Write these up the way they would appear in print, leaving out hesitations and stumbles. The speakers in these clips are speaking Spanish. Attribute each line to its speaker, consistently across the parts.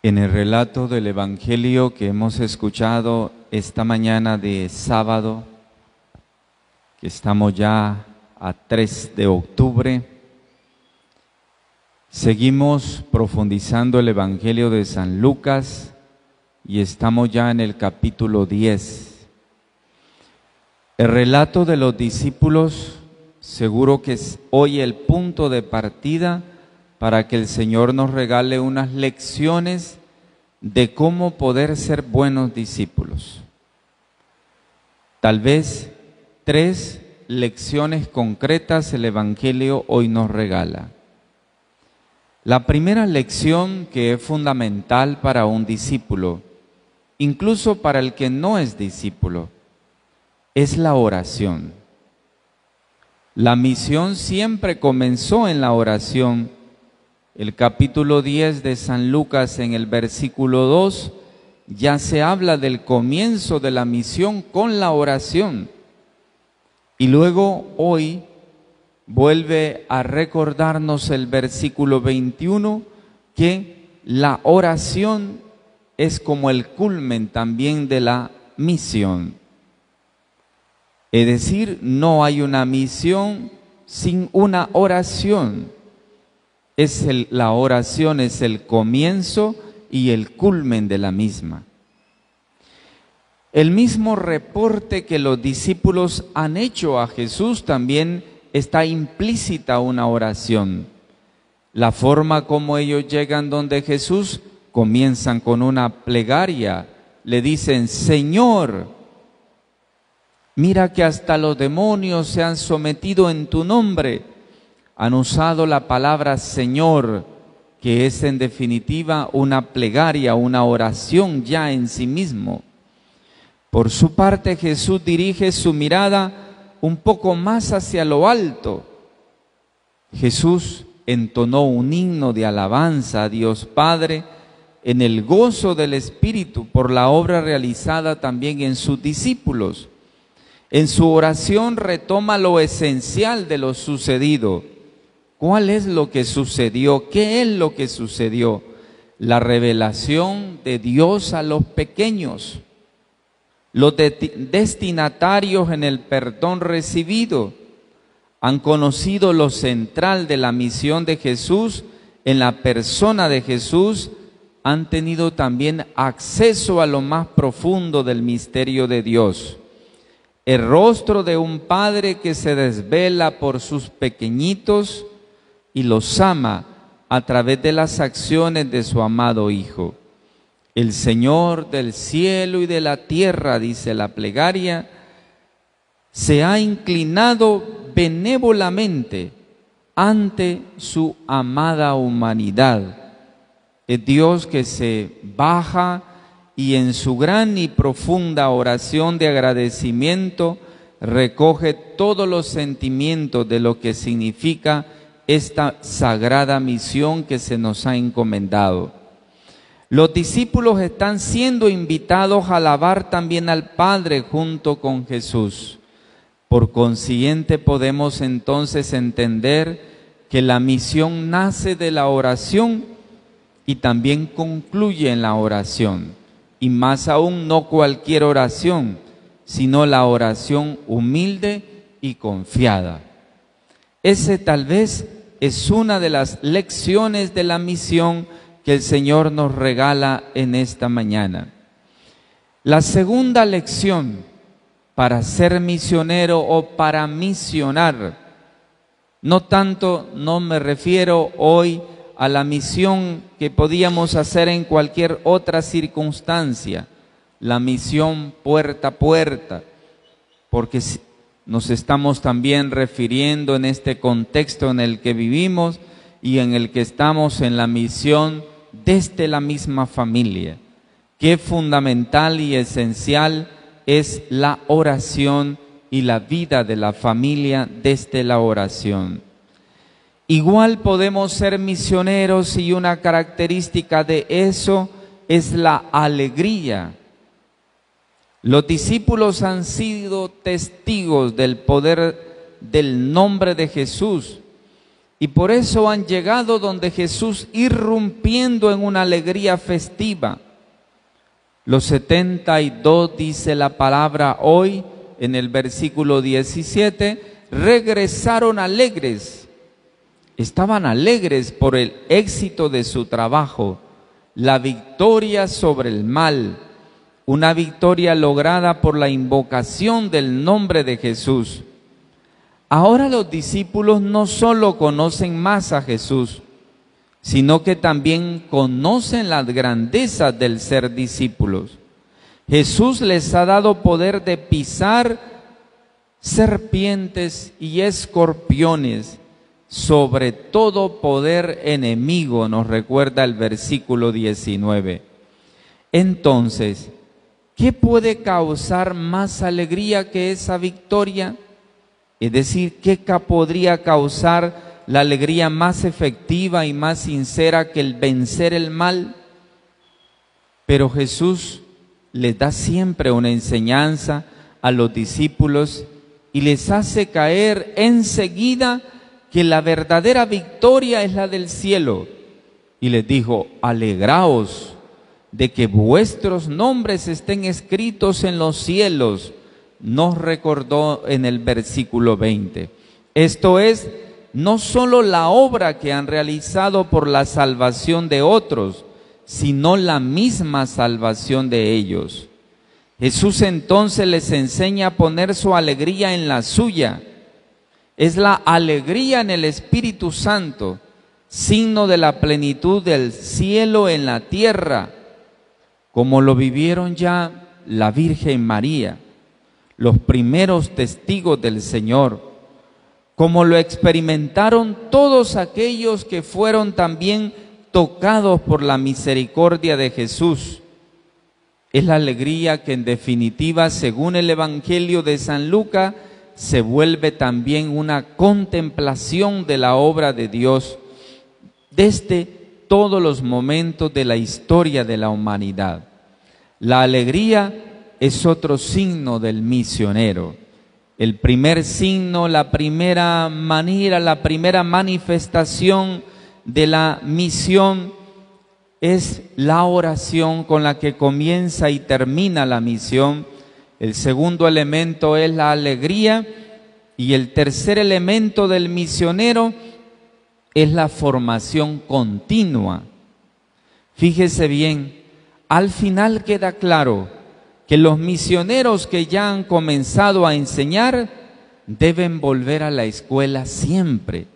Speaker 1: En el relato del Evangelio que hemos escuchado esta mañana de sábado, que estamos ya a 3 de octubre, seguimos profundizando el Evangelio de San Lucas y estamos ya en el capítulo 10. El relato de los discípulos seguro que es hoy el punto de partida para que el Señor nos regale unas lecciones de cómo poder ser buenos discípulos. Tal vez 3 lecciones concretas el Evangelio hoy nos regala. La primera lección, que es fundamental para un discípulo, incluso para el que no es discípulo, es la oración. La misión siempre comenzó en la oración. El capítulo 10 de San Lucas, en el versículo 2, ya se habla del comienzo de la misión con la oración. Y luego hoy vuelve a recordarnos el versículo 21, que la oración es como el culmen también de la misión. Es decir, no hay una misión sin una oración. La oración es el comienzo y el culmen de la misma. El mismo reporte que los discípulos han hecho a Jesús también está implícita una oración. La forma como ellos llegan donde Jesús, comienzan con una plegaria, le dicen: Señor, mira que hasta los demonios se han sometido en tu nombre. Han usado la palabra Señor, que es en definitiva una plegaria, una oración ya en sí mismo. Por su parte, Jesús dirige su mirada un poco más hacia lo alto. Jesús entonó un himno de alabanza a Dios Padre en el gozo del Espíritu por la obra realizada también en sus discípulos. En su oración retoma lo esencial de lo sucedido. ¿Cuál es lo que sucedió? ¿Qué es lo que sucedió? La revelación de Dios a los pequeños, los destinatarios en el perdón recibido. Han conocido lo central de la misión de Jesús en la persona de Jesús. Han tenido también acceso a lo más profundo del misterio de Dios. El rostro de un padre que se desvela por sus pequeñitos y los ama a través de las acciones de su amado Hijo. El Señor del cielo y de la tierra, dice la plegaria, se ha inclinado benévolamente ante su amada humanidad. Es Dios que se baja y en su gran y profunda oración de agradecimiento recoge todos los sentimientos de lo que significa esta sagrada misión que se nos ha encomendado. Los discípulos están siendo invitados a alabar también al Padre junto con Jesús. Por consiguiente, podemos entonces entender que la misión nace de la oración y también concluye en la oración. Y más aún, no cualquier oración, sino la oración humilde y confiada. Ese tal vez es una de las lecciones de la misión que el Señor nos regala en esta mañana. La segunda lección para ser misionero o para misionar, no me refiero hoy a la misión que podíamos hacer en cualquier otra circunstancia, la misión puerta a puerta, porque nos estamos también refiriendo en este contexto en el que vivimos y en el que estamos en la misión desde la misma familia. Qué fundamental y esencial es la oración y la vida de la familia desde la oración. Igual podemos ser misioneros y una característica de eso es la alegría. Los discípulos han sido testigos del poder del nombre de Jesús Y por eso han llegado donde Jesús, irrumpiendo en una alegría festiva. Los 72, dice la palabra hoy, en el versículo 17, regresaron alegres. Estaban alegres por el éxito de su trabajo, la victoria sobre el mal, una victoria lograda por la invocación del nombre de Jesús. Ahora los discípulos no solo conocen más a Jesús, sino que también conocen las grandezas del ser discípulos. Jesús les ha dado poder de pisar serpientes y escorpiones, sobre todo poder enemigo, nos recuerda el versículo 19. Entonces, ¿qué puede causar más alegría que esa victoria? Es decir, ¿qué podría causar la alegría más efectiva y más sincera que el vencer el mal? Pero Jesús les da siempre una enseñanza a los discípulos y les hace caer enseguida que la verdadera victoria es la del cielo. Y les dijo: alegraos de que vuestros nombres estén escritos en los cielos. Nos recordó en el versículo 20. Esto es, no solo la obra que han realizado por la salvación de otros, sino la misma salvación de ellos. Jesús entonces les enseña a poner su alegría en la suya. Es la alegría en el Espíritu Santo, signo de la plenitud del cielo en la tierra, como lo vivieron ya la Virgen María, los primeros testigos del Señor, como lo experimentaron todos aquellos que fueron también tocados por la misericordia de Jesús. Es la alegría que en definitiva, según el Evangelio de San Lucas, se vuelve también una contemplación de la obra de Dios desde todos los momentos de la historia de la humanidad. La alegría es otro signo del misionero. El primer signo, la primera manera, la primera manifestación de la misión es la oración con la que comienza y termina la misión. El segundo elemento es la alegría y el tercer elemento del misionero es la formación continua. Fíjese bien, al final queda claro que los misioneros que ya han comenzado a enseñar deben volver a la escuela siempre.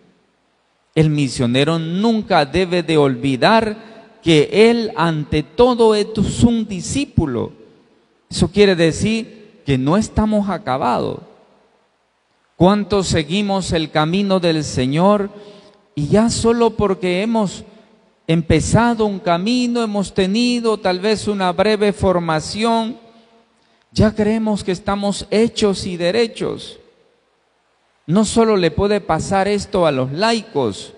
Speaker 1: El misionero nunca debe de olvidar que él ante todo es un discípulo. Eso quiere decir que no estamos acabados. ¿Cuántos seguimos el camino del Señor y ya solo porque hemos empezado un camino, hemos tenido tal vez una breve formación, ya creemos que estamos hechos y derechos? No solo le puede pasar esto a los laicos,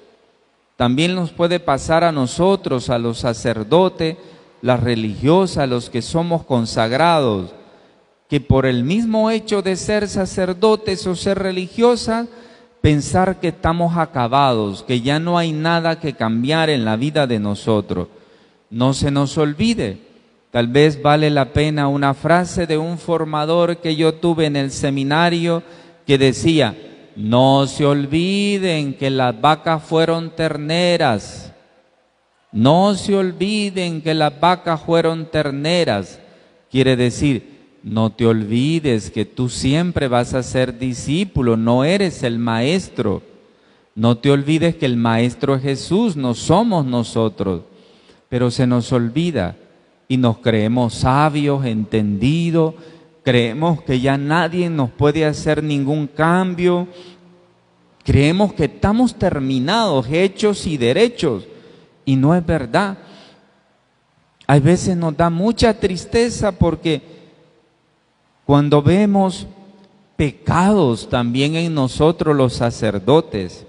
Speaker 1: también nos puede pasar a nosotros, a los sacerdotes, las religiosas, los que somos consagrados, que por el mismo hecho de ser sacerdotes o ser religiosas, pensar que estamos acabados, que ya no hay nada que cambiar en la vida de nosotros. No se nos olvide, tal vez vale la pena una frase de un formador que yo tuve en el seminario que decía: no se olviden que las vacas fueron terneras. No se olviden que las vacas fueron terneras. Quiere decir, no te olvides que tú siempre vas a ser discípulo, no eres el maestro. No te olvides que el maestro es Jesús, no somos nosotros. Pero se nos olvida y nos creemos sabios, entendidos, creemos que ya nadie nos puede hacer ningún cambio, creemos que estamos terminados, hechos y derechos, y no es verdad. Hay veces nos da mucha tristeza porque cuando vemos pecados también en nosotros los sacerdotes,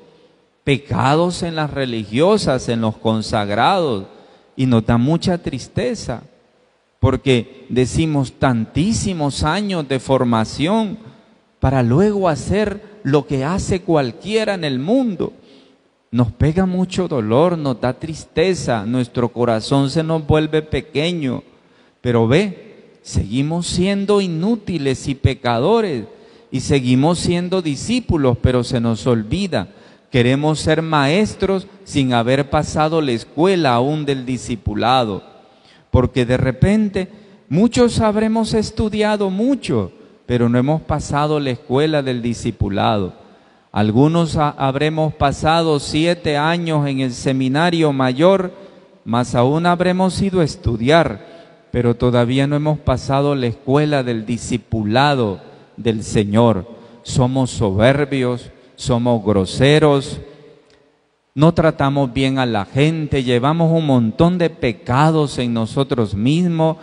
Speaker 1: pecados en las religiosas, en los consagrados, y nos da mucha tristeza, porque decimos tantísimos años de formación para luego hacer lo que hace cualquiera en el mundo. nos pega mucho dolor, nos da tristeza, nuestro corazón se nos vuelve pequeño, pero seguimos siendo inútiles y pecadores y seguimos siendo discípulos, pero se nos olvida. Queremos ser maestros sin haber pasado la escuela aún del discipulado, porque de repente muchos habremos estudiado mucho, pero no hemos pasado la escuela del discipulado. Algunos habremos pasado 7 años en el seminario mayor, más aún habremos ido a estudiar, pero todavía no hemos pasado la escuela del discipulado del Señor. Somos soberbios, somos groseros, no tratamos bien a la gente, llevamos un montón de pecados en nosotros mismos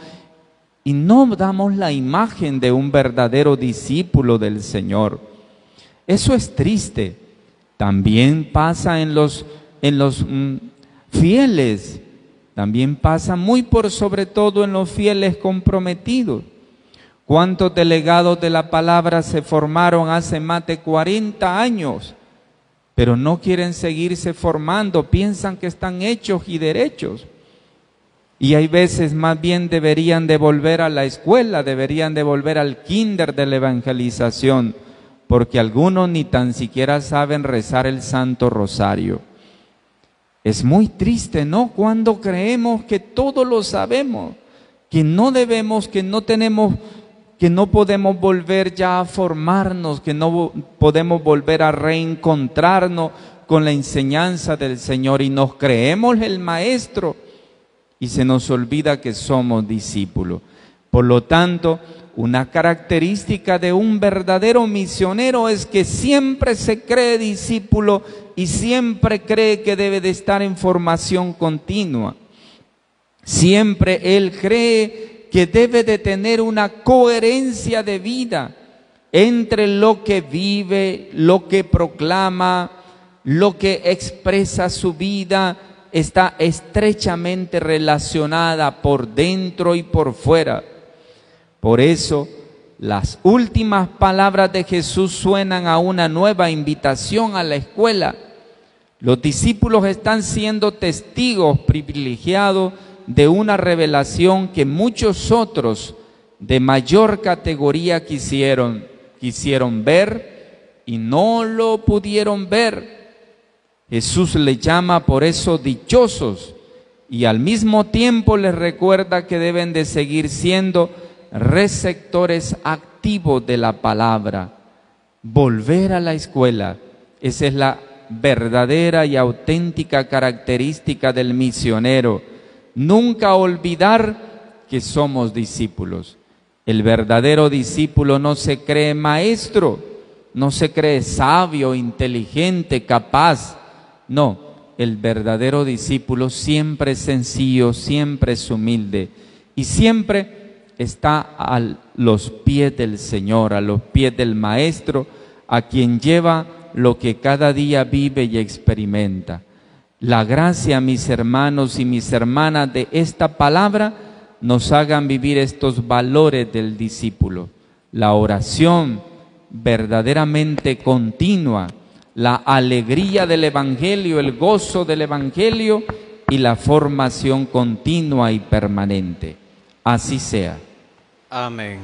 Speaker 1: y no damos la imagen de un verdadero discípulo del Señor. Eso es triste. También pasa en los fieles, también pasa muy por sobre todo en los fieles comprometidos. ¿Cuántos delegados de la palabra se formaron hace más de 40 años, pero no quieren seguirse formando, piensan que están hechos y derechos? Y hay veces más bien deberían de volver a la escuela, deberían de volver al kinder de la evangelización, porque algunos ni tan siquiera saben rezar el Santo Rosario. Es muy triste, ¿no? Cuando creemos que todo lo sabemos, que no debemos, que no tenemos, que no podemos volver ya a formarnos, que no podemos volver a reencontrarnos con la enseñanza del Señor y nos creemos el Maestro y se nos olvida que somos discípulos. Por lo tanto, una característica de un verdadero misionero es que siempre se cree discípulo y siempre cree que debe de estar en formación continua. Siempre él cree que debe de tener una coherencia de vida entre lo que vive, lo que proclama, lo que expresa su vida, está estrechamente relacionada por dentro y por fuera. Por eso, las últimas palabras de Jesús suenan a una nueva invitación a la escuela. Los discípulos están siendo testigos privilegiados de una revelación que muchos otros de mayor categoría quisieron ver y no lo pudieron ver. Jesús les llama por eso dichosos y al mismo tiempo les recuerda que deben de seguir siendo receptores activos de la palabra. Volver a la escuela, esa es la verdadera y auténtica característica del misionero. Nunca olvidar que somos discípulos. El verdadero discípulo no se cree maestro, no se cree sabio, inteligente, capaz. No, el verdadero discípulo siempre es sencillo, siempre es humilde y siempre está a los pies del Señor, a los pies del Maestro, a quien lleva lo que cada día vive y experimenta. La gracia, mis hermanos y mis hermanas, de esta palabra nos hagan vivir estos valores del discípulo. La oración verdaderamente continua, la alegría del Evangelio, el gozo del Evangelio y la formación continua y permanente. Así sea.
Speaker 2: Amén.